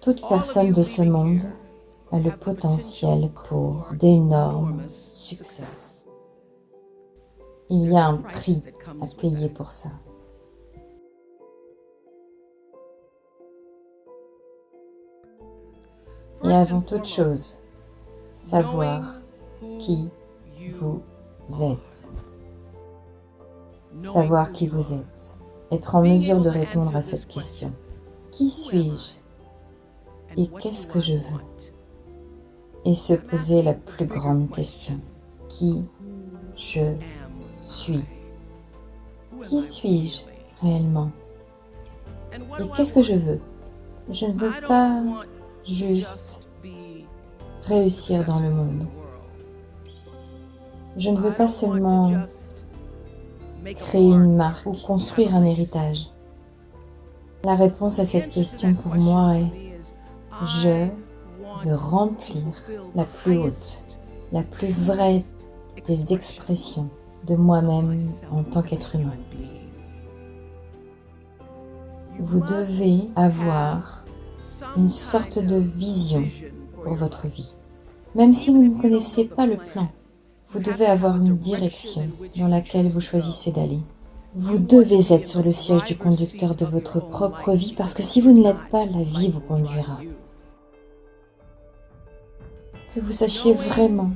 Toute personne de ce monde a le potentiel pour d'énormes succès. Il y a un prix à payer pour ça. Et avant toute chose, savoir qui vous êtes. Savoir qui vous êtes. Être en mesure de répondre à cette question. Qui suis-je? Et qu'est-ce que je veux? Et se poser la plus grande question. Qui je suis? Qui suis-je réellement? Et qu'est-ce que je veux? Je ne veux pas juste réussir dans le monde. Je ne veux pas seulement créer une marque ou construire un héritage. La réponse à cette question pour moi est je veux remplir la plus haute, la plus vraie des expressions de moi-même en tant qu'être humain. Vous devez avoir une sorte de vision pour votre vie. Même si vous ne connaissez pas le plan, vous devez avoir une direction dans laquelle vous choisissez d'aller. Vous devez être sur le siège du conducteur de votre propre vie parce que si vous ne l'êtes pas, la vie vous conduira. Que vous sachiez vraiment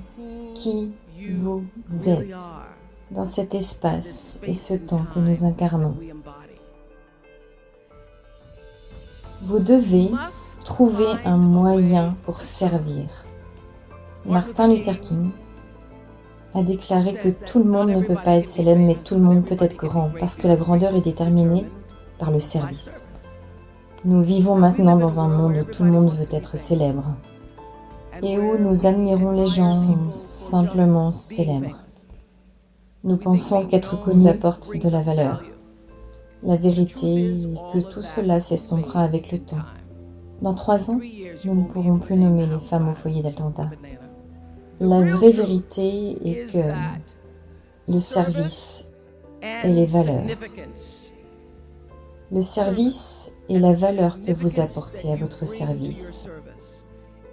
qui vous êtes dans cet espace et ce temps que nous incarnons. Vous devez trouver un moyen pour servir. Martin Luther King a déclaré que tout le monde ne peut pas être célèbre, mais tout le monde peut être grand, parce que la grandeur est déterminée par le service. Nous vivons maintenant dans un monde où tout le monde veut être célèbre, et où nous admirons les gens qui sont simplement célèbres. Nous pensons qu'être connu apporte de la valeur. La vérité est que tout cela s'estompera avec le temps. Dans 3 ans, nous ne pourrons plus nommer les femmes au foyer d'Atlanta. La vraie vérité est que le service et les valeurs. Le service et la valeur que vous apportez à votre service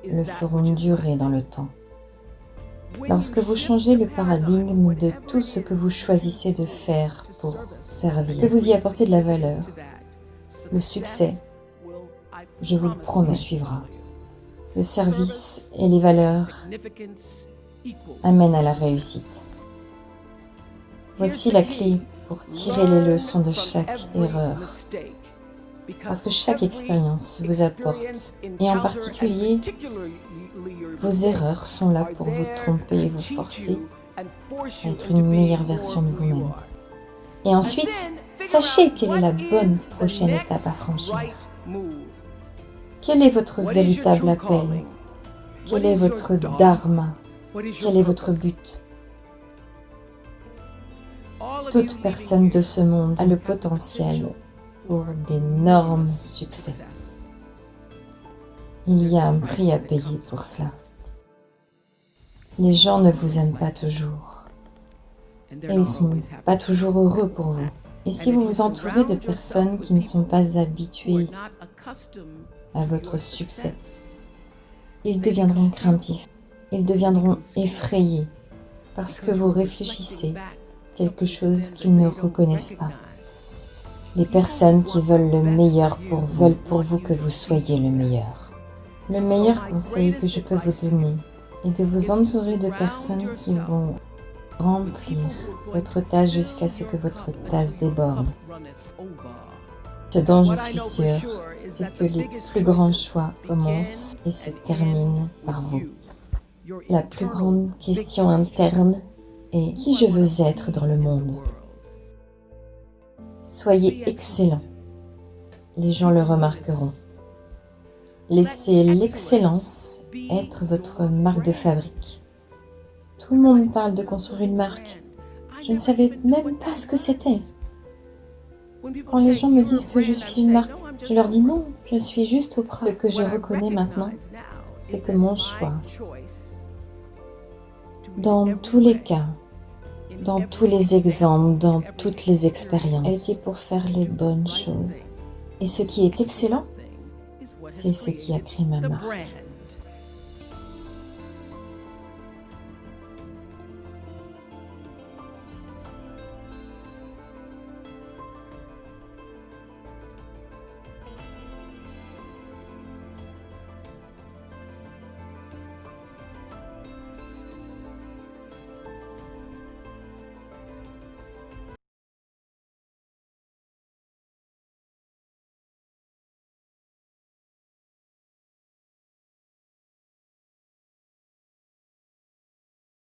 le feront durer dans le temps. Lorsque vous changez le paradigme de tout ce que vous choisissez de faire pour servir, que vous y apportez de la valeur, le succès, je vous le promets, suivra. Le service et les valeurs amènent à la réussite. Voici la clé pour tirer les leçons de chaque erreur. Parce que chaque expérience vous apporte, et en particulier, vos erreurs sont là pour vous tromper et vous forcer à être une meilleure version de vous-même. Et ensuite, sachez quelle est la bonne prochaine étape à franchir. Quel est votre véritable appel? Quel est votre dharma? Quel est votre but? Toute personne de ce monde a le potentiel pour d'énormes succès. Il y a un prix à payer pour cela. Les gens ne vous aiment pas toujours. Et ils ne sont pas toujours heureux pour vous. Et si vous vous entourez de personnes qui ne sont pas habituées à votre succès, ils deviendront craintifs. Ils deviendront effrayés parce que vous réfléchissez quelque chose qu'ils ne reconnaissent pas. Les personnes qui veulent le meilleur pour vous veulent pour vous que vous soyez le meilleur. Le meilleur conseil que je peux vous donner est de vous entourer de personnes qui vont remplir votre tasse jusqu'à ce que votre tasse déborde. Ce dont je suis sûre, c'est que les plus grands choix commencent et se terminent par vous. La plus grande question interne est qui je veux être dans le monde. Soyez excellent. Les gens le remarqueront. Laissez l'excellence être votre marque de fabrique. Tout le monde parle de construire une marque. Je ne savais même pas ce que c'était. Quand les gens me disent que je suis une marque, je leur dis non, je suis juste au Ce que je reconnais maintenant, c'est que mon choix, dans tous les cas, dans tous les exemples, dans toutes les expériences, a été pour faire les bonnes choses. Et ce qui est excellent, c'est ce qui a créé ma marque.